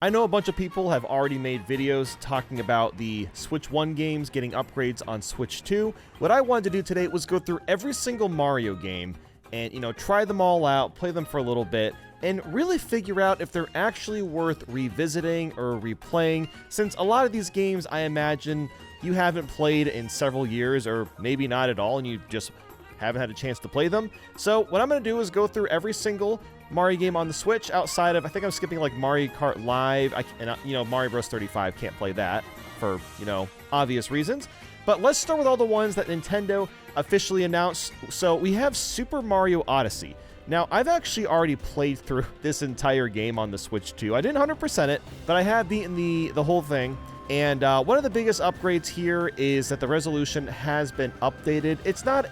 I know a bunch of people have already made videos talking about the Switch 1 games getting upgrades on Switch 2. What I wanted to do today was go through every single Mario game and, try them all out, play them for a little bit, and really figure out if they're actually worth revisiting or replaying, since a lot of these games, I imagine, you haven't played in several years, or maybe not at all, and you just haven't had a chance to play them. So what I'm going to do is go through every single Mario game on the Switch outside of, I think I'm skipping like Mario Kart Live, Mario Bros. 35, can't play that for, obvious reasons. But let's start with all the ones that Nintendo officially announced. So we have Super Mario Odyssey. Now, I've actually already played through this entire game on the Switch 2. I didn't 100% it, but I have beaten the whole thing. And one of the biggest upgrades here is that the resolution has been updated. It's not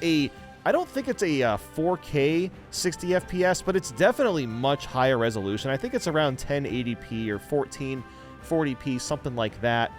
I don't think it's a 4K 60 FPS, but it's definitely much higher resolution. I think it's around 1080p or 1440p, something like that.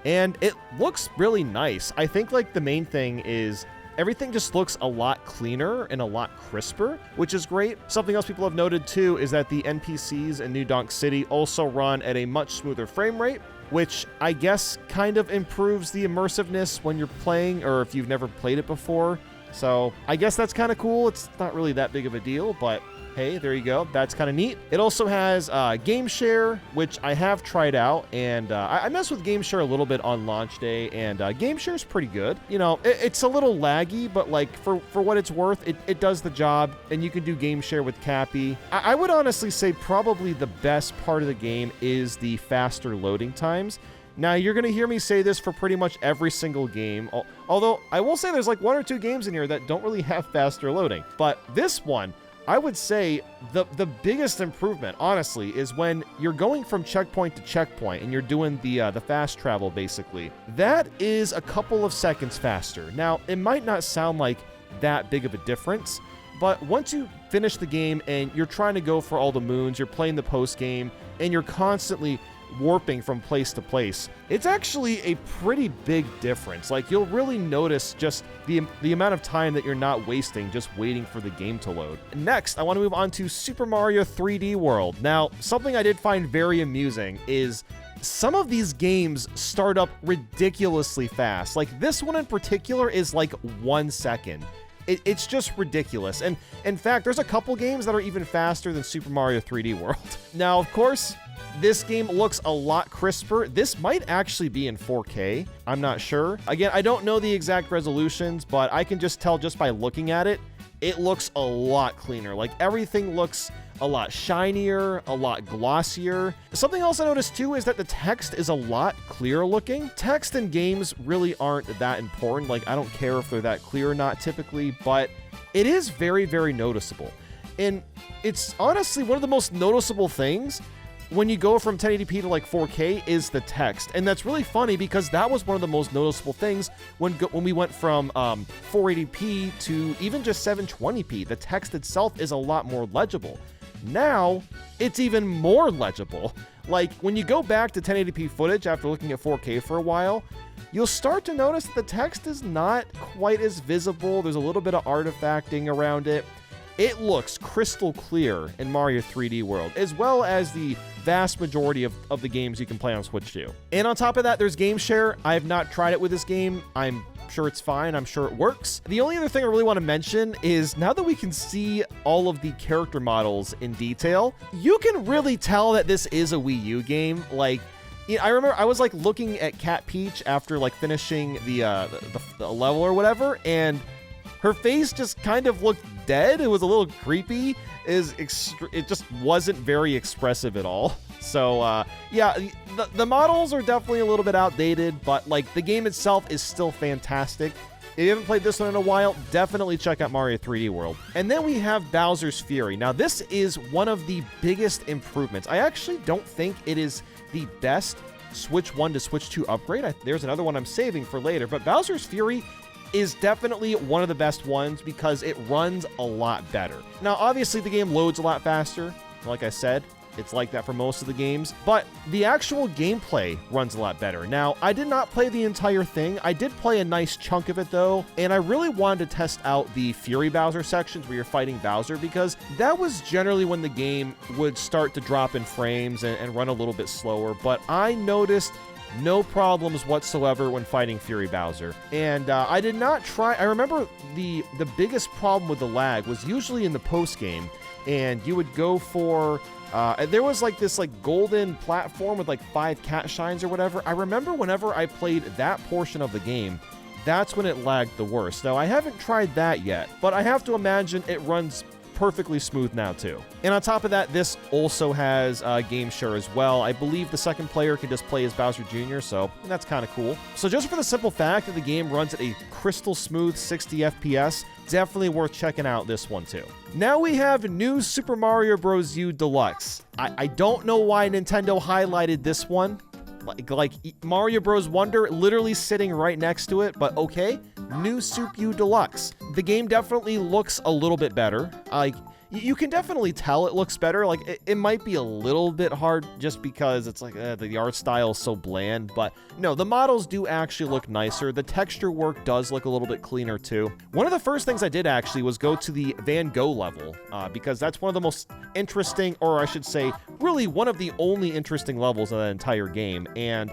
And it looks really nice. I think like the main thing is everything just looks a lot cleaner and a lot crisper, which is great. Something else people have noted too is that the NPCs in New Donk City also run at a much smoother frame rate, which I guess kind of improves the immersiveness when you're playing or if you've never played it before. So I guess that's kind of cool. It's not really that big of a deal, but hey, there you go. That's kind of neat. It also has Game Share, which I have tried out, and I messed with Game Share a little bit on launch day, and Game Share is pretty good. It's a little laggy, but like for what it's worth, it does the job, and you can do Game Share with Cappy. I would honestly say probably the best part of the game is the faster loading times. Now, you're going to hear me say this for pretty much every single game, although I will say there's like one or two games in here that don't really have faster loading. But this one, I would say the biggest improvement, honestly, is when you're going from checkpoint to checkpoint and you're doing the fast travel, basically. That is a couple of seconds faster. Now, it might not sound like that big of a difference, but once you finish the game and you're trying to go for all the moons, you're playing the post game, and you're constantly warping from place to place, it's actually a pretty big difference. Like, you'll really notice just the amount of time that you're not wasting just waiting for the game to load. Next, I want to move on to Super Mario 3D World. Now, something I did find very amusing is some of these games start up ridiculously fast. Like, this one in particular is like 1 second. It's just ridiculous. And in fact, there's a couple games that are even faster than Super Mario 3D World. Now, of course, this game looks a lot crisper. This might actually be in 4K. I'm not sure. Again, I don't know the exact resolutions, but I can just tell just by looking at it, it looks a lot cleaner. Like, everything looks a lot shinier, a lot glossier. Something else I noticed too is that the text is a lot clearer looking. Text in games really aren't that important. Like, I don't care if they're that clear or not typically, but it is very, very noticeable. And it's honestly one of the most noticeable things when you go from 1080p to like 4K is the text. And that's really funny because that was one of the most noticeable things when we went from 480p to even just 720p. The text itself is a lot more legible. Now, it's even more legible. Like, when you go back to 1080p footage after looking at 4K for a while, you'll start to notice the text is not quite as visible. There's a little bit of artifacting around it. It looks crystal clear in Mario 3D World, as well as the vast majority of the games you can play on Switch 2. And on top of that, there's Game Share. I have not tried it with this game. I'm sure it's fine. I'm sure it works. The only other thing I really want to mention is now that we can see all of the character models in detail, you can really tell that this is a Wii U game. Like, I remember I was like looking at Cat Peach after like finishing the level or whatever, and her face just kind of looked dead. It was a little creepy. It just wasn't very expressive at all. So, yeah, the models are definitely a little bit outdated, but like the game itself is still fantastic. If you haven't played this one in a while, definitely check out Mario 3D World. And then we have Bowser's Fury. Now, this is one of the biggest improvements. I actually don't think it is the best Switch 1 to Switch 2 upgrade. There's another one I'm saving for later, but Bowser's Fury is definitely one of the best ones because it runs a lot better. Now, obviously, the game loads a lot faster, like I said, It's like that for most of the games, but the actual gameplay runs a lot better. Now, I did not play the entire thing. I did play a nice chunk of it though, and I really wanted to test out the Fury Bowser sections where you're fighting Bowser, because that was generally when the game would start to drop in frames and run a little bit slower, but I noticed no problems whatsoever when fighting Fury Bowser. And I did not try. I remember the biggest problem with the lag was usually in the post game, and you would go for there was like this like golden platform with like 5 cat shines or whatever. I remember whenever I played that portion of the game, that's when it lagged the worst. Now, I haven't tried that yet, but I have to imagine it runs perfectly smooth now too. And on top of that, this also has game share as well. I believe the second player can just play as Bowser Jr., so that's kind of cool. So just for the simple fact that the game runs at a crystal smooth 60 FPS, definitely worth checking out this one too. Now we have New Super Mario Bros. U Deluxe. I don't know why Nintendo highlighted this one. Like Mario Bros. Wonder literally sitting right next to it, but okay, New Super U Deluxe. The game definitely looks a little bit better. Like, you can definitely tell it looks better. Like, it might be a little bit hard just because it's like the art style is so bland, but no, the models do actually look nicer. The texture work does look a little bit cleaner too. One of the first things I did actually was go to the Van Gogh level, because that's one of the most interesting, or I should say, really one of the only interesting levels of that entire game, and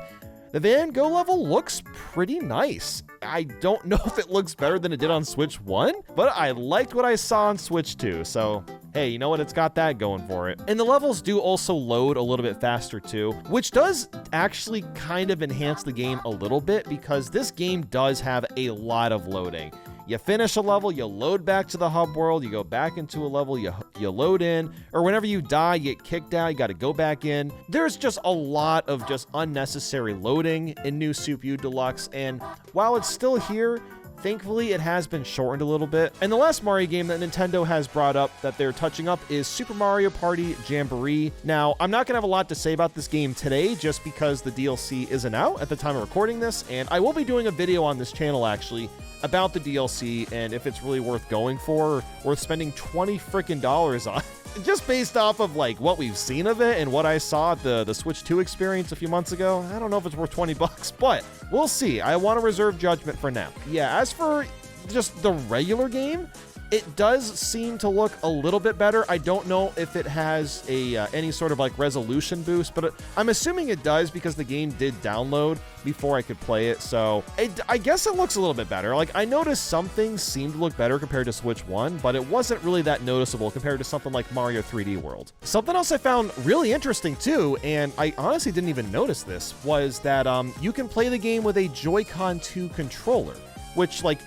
the Van Gogh level looks pretty nice. I don't know if it looks better than it did on Switch 1, but I liked what I saw on Switch 2, so hey, you know what? It's got that going for it. And the levels do also load a little bit faster too, which does actually kind of enhance the game a little bit, because this game does have a lot of loading. You finish a level, you load back to the hub world, you go back into a level, you load in, or whenever you die, you get kicked out, you got to go back in. There's just a lot of just unnecessary loading in New Super U Deluxe, and while it's still here, thankfully, it has been shortened a little bit. And the last Mario game that Nintendo has brought up that they're touching up is Super Mario Party Jamboree. Now, I'm not going to have a lot to say about this game today just because the DLC isn't out at the time of recording this, and I will be doing a video on this channel actually about the DLC and if it's really worth going for, or worth spending $20 freaking on. Just based off of like what we've seen of it and what I saw at the Switch 2 experience a few months ago, I don't know if it's worth $20, but we'll see. I want to reserve judgment for now. Yeah, as for just the regular game, it does seem to look a little bit better. I don't know if it has any sort of like resolution boost, but I'm assuming it does because the game did download before I could play it. So I guess it looks a little bit better. Like, I noticed some things seemed to look better compared to Switch 1, but it wasn't really that noticeable compared to something like Mario 3D World. Something else I found really interesting too, and I honestly didn't even notice this, was that you can play the game with a Joy-Con 2 controller, which, like,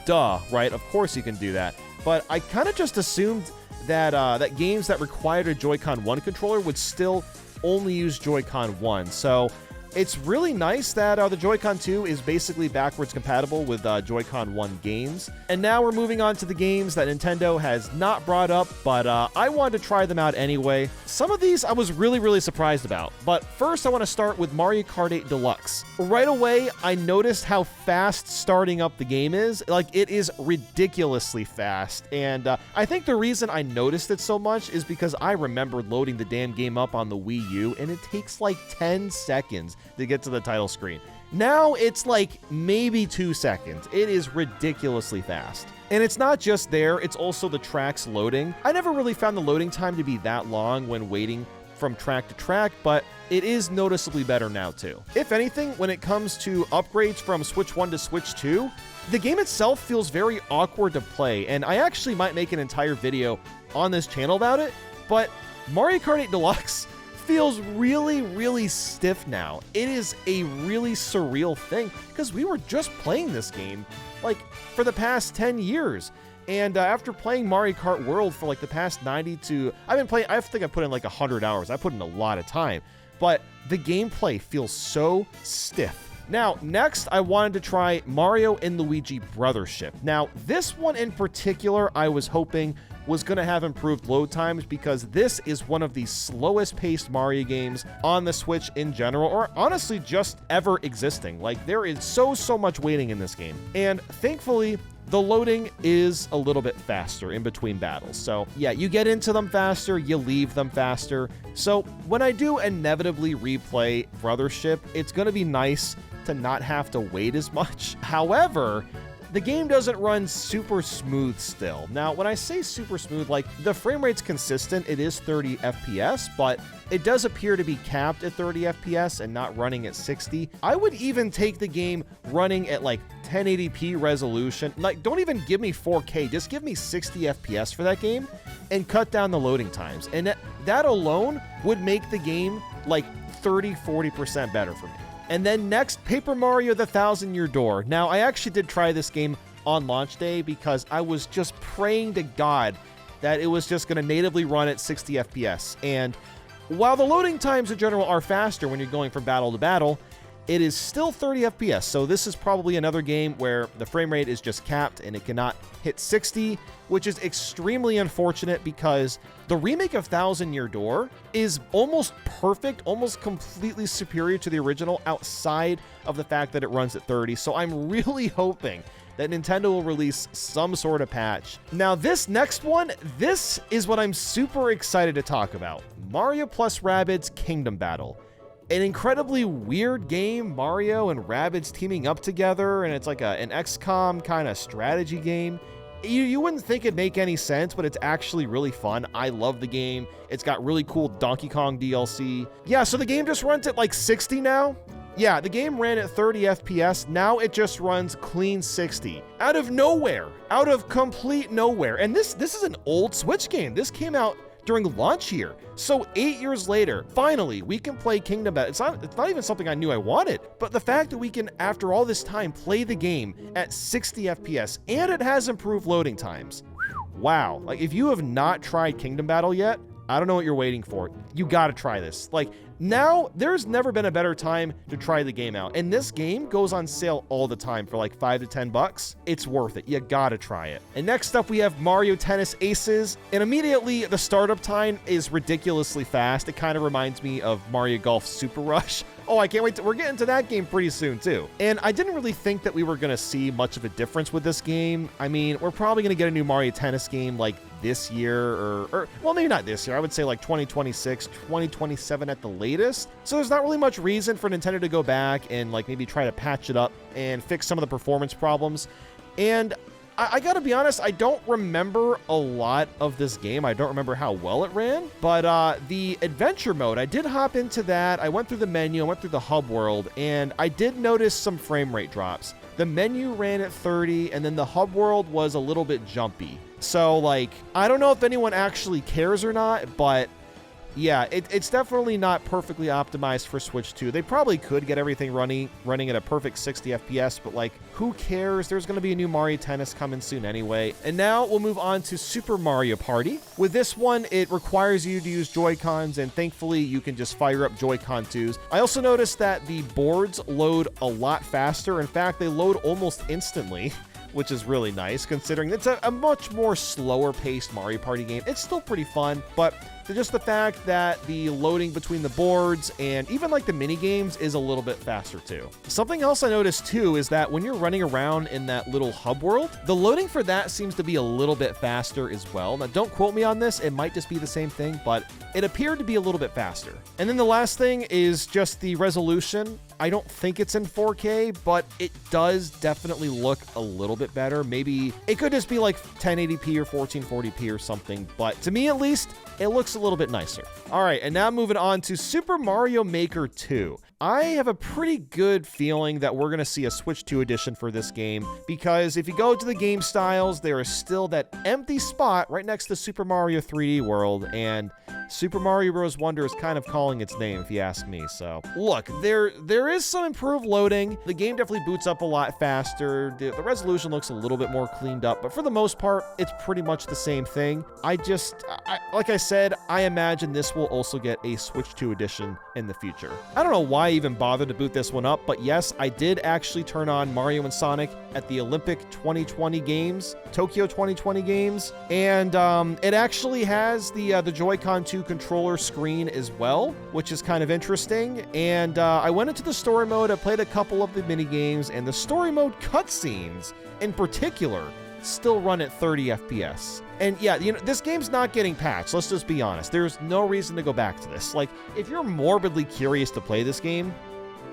duh, right? Of course you can do that. But I kind of just assumed that that games that required a Joy-Con 1 controller would still only use Joy-Con 1. So it's really nice that the Joy-Con 2 is basically backwards compatible with Joy-Con 1 games. And now we're moving on to the games that Nintendo has not brought up, but I wanted to try them out anyway. Some of these I was really surprised about. But first I want to start with Mario Kart 8 Deluxe. Right away, I noticed how fast starting up the game is. Like, it is ridiculously fast. And I think the reason I noticed it so much is because I remembered loading the damn game up on the Wii U, and it takes like 10 seconds to get to the title screen. Now it's like maybe 2 seconds. It is ridiculously fast. And it's not just there, it's also the tracks loading. I never really found the loading time to be that long when waiting from track to track, but it is noticeably better now too. If anything, when it comes to upgrades from Switch 1 to Switch 2, the game itself feels very awkward to play, and I actually might make an entire video on this channel about it, but Mario Kart 8 Deluxe feels really stiff now. It is a really surreal thing because we were just playing this game like for the past 10 years. And after playing Mario Kart World for like the past 90 to... I think I put in like 100 hours. I put in a lot of time. But the gameplay feels so stiff. Now, next, I wanted to try Mario and Luigi Brothership. Now, this one in particular, I was hoping was going to have improved load times because this is one of the slowest paced Mario games on the Switch in general, or honestly just ever existing. Like, there is so much waiting in this game. And thankfully, the loading is a little bit faster in between battles. So yeah, you get into them faster, you leave them faster. So when I do inevitably replay Brothership, it's going to be nice to not have to wait as much. However, the game doesn't run super smooth still. Now, when I say super smooth, like the frame rate's consistent, it is 30 FPS, but it does appear to be capped at 30 FPS and not running at 60. I would even take the game running at like 1080p resolution. Like, don't even give me 4K, just give me 60 FPS for that game and cut down the loading times. And that alone would make the game like 30-40% better for me. And then next, Paper Mario: The Thousand Year Door. Now, I actually did try this game on launch day because I was just praying to God that it was just going to natively run at 60 FPS. And while the loading times in general are faster when you're going from battle to battle, it is still 30 FPS. So this is probably another game where the frame rate is just capped and it cannot hit 60, which is extremely unfortunate because the remake of Thousand Year Door is almost perfect, almost completely superior to the original outside of the fact that it runs at 30. So I'm really hoping that Nintendo will release some sort of patch. Now this next one, this is what I'm super excited to talk about. Mario plus Rabbids Kingdom Battle. An incredibly weird game, Mario and Rabbids teaming up together, and it's like an XCOM kind of strategy game. You wouldn't think it'd make any sense, but it's actually really fun. I love the game. It's got really cool Donkey Kong DLC. Yeah, so the game just runs at like 60 now. Yeah, the game ran at 30 FPS. Now it just runs clean 60. Out of nowhere. Out of complete nowhere. And this is an old Switch game. This came out during launch here. So 8 years later, finally, we can play Kingdom Battle. It's not even something I knew I wanted, but the fact that we can, after all this time, play the game at 60 FPS and it has improved loading times. Wow. Like, if you have not tried Kingdom Battle yet, I don't know what you're waiting for. You gotta try this. Like, now, there's never been a better time to try the game out. And this game goes on sale all the time for like $5 to $10. It's worth it. You gotta try it. And next up, we have Mario Tennis Aces. And immediately, the startup time is ridiculously fast. It kind of reminds me of Mario Golf Super Rush. Oh, I can't wait. We're getting to that game pretty soon, too. And I didn't really think that we were going to see much of a difference with this game. I mean, we're probably going to get a new Mario Tennis game like this year or well, maybe not this year. I would say like 2026, 2027 at the latest. So there's not really much reason for Nintendo to go back and like maybe try to patch it up and fix some of the performance problems. And I gotta be honest, I don't remember a lot of this game. I don't remember how well it ran, but the adventure mode, I did hop into that. I went through the menu, I went through the hub world, and I did notice some frame rate drops. The menu ran at 30, and then the hub world was a little bit jumpy. So, like, I don't know if anyone actually cares or not, but yeah, it's definitely not perfectly optimized for Switch 2. They probably could get everything running at a perfect 60 FPS, but like, who cares? There's going to be a new Mario Tennis coming soon anyway. And now we'll move on to Super Mario Party. With this one, it requires you to use Joy-Cons, and thankfully you can just fire up Joy-Con 2s. I also noticed that the boards load a lot faster. In fact, they load almost instantly, which is really nice considering it's a much more slower paced Mario Party game. It's still pretty fun, but just the fact that the loading between the boards and even like the mini games is a little bit faster too. Something else I noticed too is that when you're running around in that little hub world, the loading for that seems to be a little bit faster as well. Now don't quote me on this, it might just be the same thing, but it appeared to be a little bit faster. And then the last thing is just the resolution. I don't think it's in 4K, but it does definitely look a little bit better. Maybe it could just be like 1080p or 1440p or something, but to me at least, it looks a little bit nicer. All right, and now moving on to Super Mario Maker 2. I have a pretty good feeling that we're going to see a Switch 2 edition for this game, because if you go to the game styles, there is still that empty spot right next to Super Mario 3D World, and Super Mario Bros. Wonder is kind of calling its name, if you ask me. So, look, there is some improved loading. The game definitely boots up a lot faster. The resolution looks a little bit more cleaned up, but for the most part, it's pretty much the same thing. Like I said, I imagine this will also get a Switch 2 edition in the future. I don't know why I even bothered to boot this one up, but yes, I did actually turn on Mario and Sonic at the Olympic 2020 games, Tokyo 2020 games, and it actually has the Joy-Con 2 controller screen as well, which is kind of interesting. And I went into the story mode, I played a couple of the mini games, and the story mode cutscenes in particular still run at 30 FPS. And yeah, you know, this game's not getting patched, let's just be honest. There's no reason to go back to this. Like, if you're morbidly curious to play this game,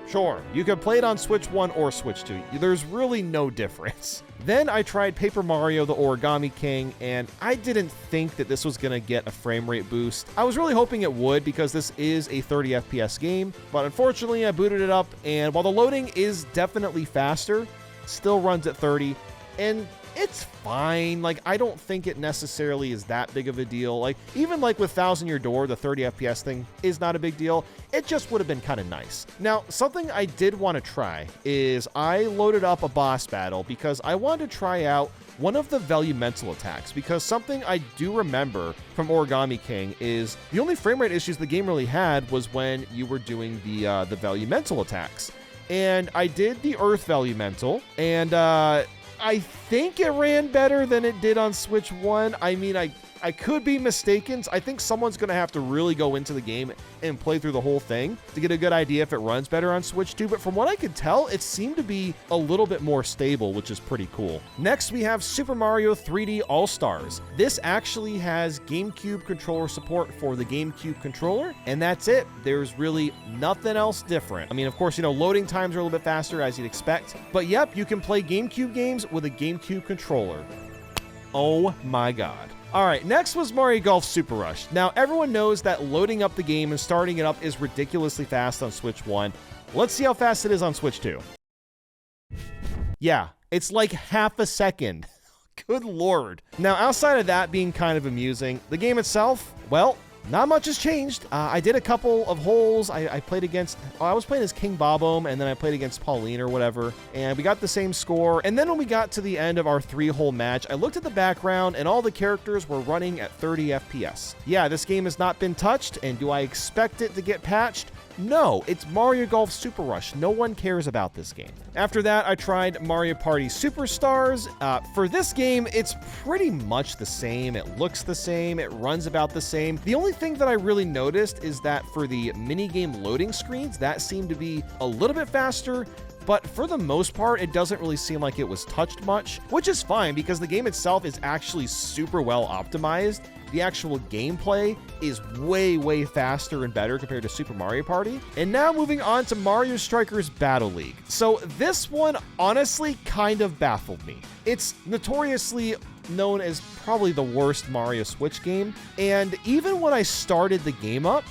sure, you could play it on Switch 1 or Switch 2. There's really no difference. Then I tried Paper Mario the Origami King, and I didn't think that this was going to get a frame rate boost. I was really hoping it would because this is a 30 FPS game, but unfortunately I booted it up, and while the loading is definitely faster, it still runs at 30, and it's fine. Like, I don't think it necessarily is that big of a deal. Like, even like with Thousand Year Door, the 30 FPS thing is not a big deal. It just would have been kind of nice. Now, something I did want to try is I loaded up a boss battle because I wanted to try out one of the Velumental attacks, because something I do remember from Origami King is the only frame rate issues the game really had was when you were doing the Velumental attacks. And I did the Earth Velumental, and I think it ran better than it did on Switch 1. I mean, I could be mistaken. I think someone's going to have to really go into the game and play through the whole thing to get a good idea if it runs better on Switch 2. But from what I could tell, it seemed to be a little bit more stable, which is pretty cool. Next, we have Super Mario 3D All-Stars. This actually has GameCube controller support for the GameCube controller, and that's it. There's really nothing else different. I mean, of course, you know, loading times are a little bit faster, as you'd expect. But yep, you can play GameCube games with a GameCube controller. Oh my god. All right, next was Mario Golf Super Rush. Now, everyone knows that loading up the game and starting it up is ridiculously fast on Switch 1. Let's see how fast it is on Switch 2. Yeah, it's like half a second. Good lord. Now, outside of that being kind of amusing, the game itself, well, not much has changed. I did a couple of holes. I played against, I was playing as King Bob-omb, and then I played against Pauline or whatever, and we got the same score. And then when we got to the end of our 3-hole match, I looked at the background, and all the characters were running at 30 FPS. Yeah, this game has not been touched, and do I expect it to get patched? No, it's Mario Golf Super Rush. No one cares about this game. After that, I tried Mario Party Superstars. For this game, it's pretty much the same. It looks the same. It runs about the same. The only thing that I really noticed is that for the minigame loading screens, that seemed to be a little bit faster. But for the most part, it doesn't really seem like it was touched much, which is fine because the game itself is actually super well optimized. The actual gameplay is way, way faster and better compared to Super Mario Party. And now moving on to Mario Strikers Battle League. So this one honestly kind of baffled me. It's notoriously known as probably the worst Mario Switch game. And even when I started the game up,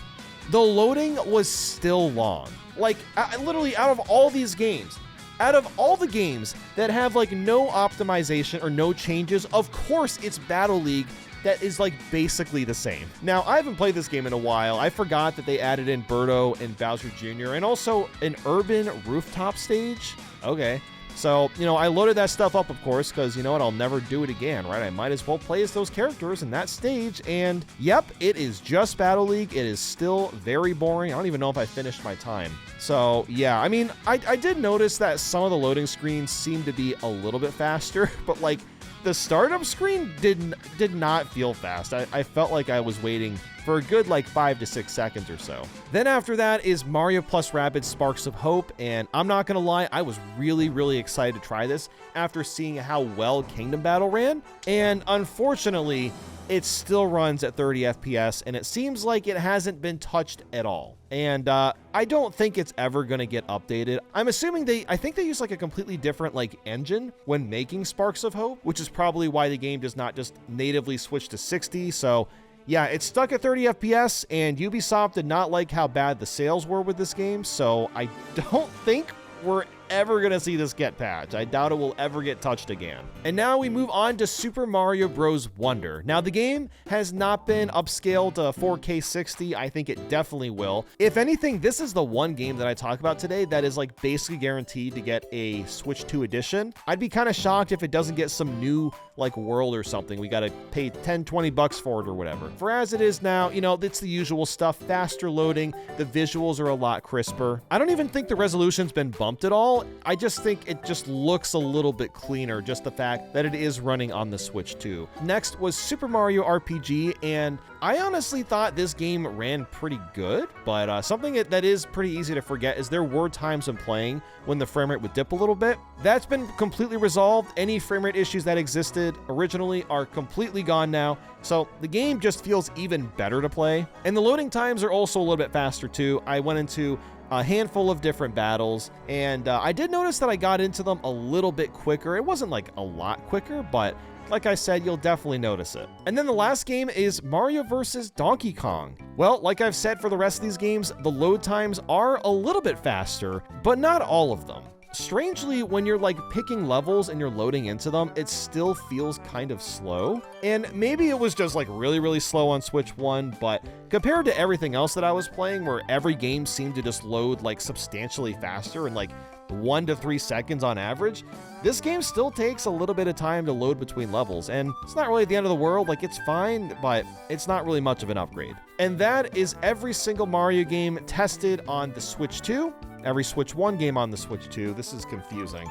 the loading was still long. Like, literally out of all these games, out of all the games that have like no optimization or no changes, of course it's Battle League that is like basically the same. Now, I haven't played this game in a while. I forgot that they added in Birdo and Bowser Jr. and also an urban rooftop stage. Okay. So, you know, I loaded that stuff up, of course, because, you know what, I'll never do it again, right? I might as well play as those characters in that stage, and yep, it is just Battle League. It is still very boring. I don't even know if I finished my time. So, yeah, I mean, I did notice that some of the loading screens seemed to be a little bit faster, but, like, the startup screen did not feel fast. I felt like I was waiting for a good like 5 to 6 seconds or so. Then after that is Mario plus Rabbids Sparks of Hope, and I'm not gonna lie, I was really excited to try this after seeing how well Kingdom Battle ran, and unfortunately, it still runs at 30 FPS, and it seems like it hasn't been touched at all. And I don't think it's ever going to get updated. I'm assuming I think they use like a completely different like engine when making Sparks of Hope, which is probably why the game does not just natively switch to 60. So yeah, it's stuck at 30 FPS, and Ubisoft did not like how bad the sales were with this game. So I don't think we're ever going to see this get patched. I doubt it will ever get touched again. And now we move on to Super Mario Bros. Wonder. Now, the game has not been upscaled to 4K 60. I think it definitely will. If anything, this is the one game that I talk about today that is like basically guaranteed to get a Switch 2 edition. I'd be kind of shocked if it doesn't get some new like world or something. We got to pay 10, 20 bucks for it or whatever. For as it is now, you know, it's the usual stuff, faster loading. The visuals are a lot crisper. I don't even think the resolution's been bumped at all. I just think it just looks a little bit cleaner, just the fact that it is running on the Switch 2. Next was Super Mario RPG, and I honestly thought this game ran pretty good, but something that is pretty easy to forget is there were times when playing when the frame rate would dip a little bit. That's been completely resolved. Any frame rate issues that existed originally are completely gone now, so the game just feels even better to play. And the loading times are also a little bit faster too. I went into a handful of different battles, and I did notice that I got into them a little bit quicker. It wasn't like a lot quicker, but like I said, you'll definitely notice it. And then the last game is Mario vs. Donkey Kong. Well, like I've said for the rest of these games, the load times are a little bit faster, but not all of them. Strangely, when you're like picking levels and you're loading into them, it still feels kind of slow. And maybe it was just like really slow on Switch 1, but compared to everything else that I was playing, where every game seemed to just load like substantially faster and like 1 to 3 seconds on average, this game still takes a little bit of time to load between levels, and it's not really the end of the world. Like, it's fine, but it's not really much of an upgrade. And that is every single Mario game tested on the Switch 2, every Switch 1 game on the Switch 2. This is confusing.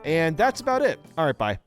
And that's about it. All right, bye.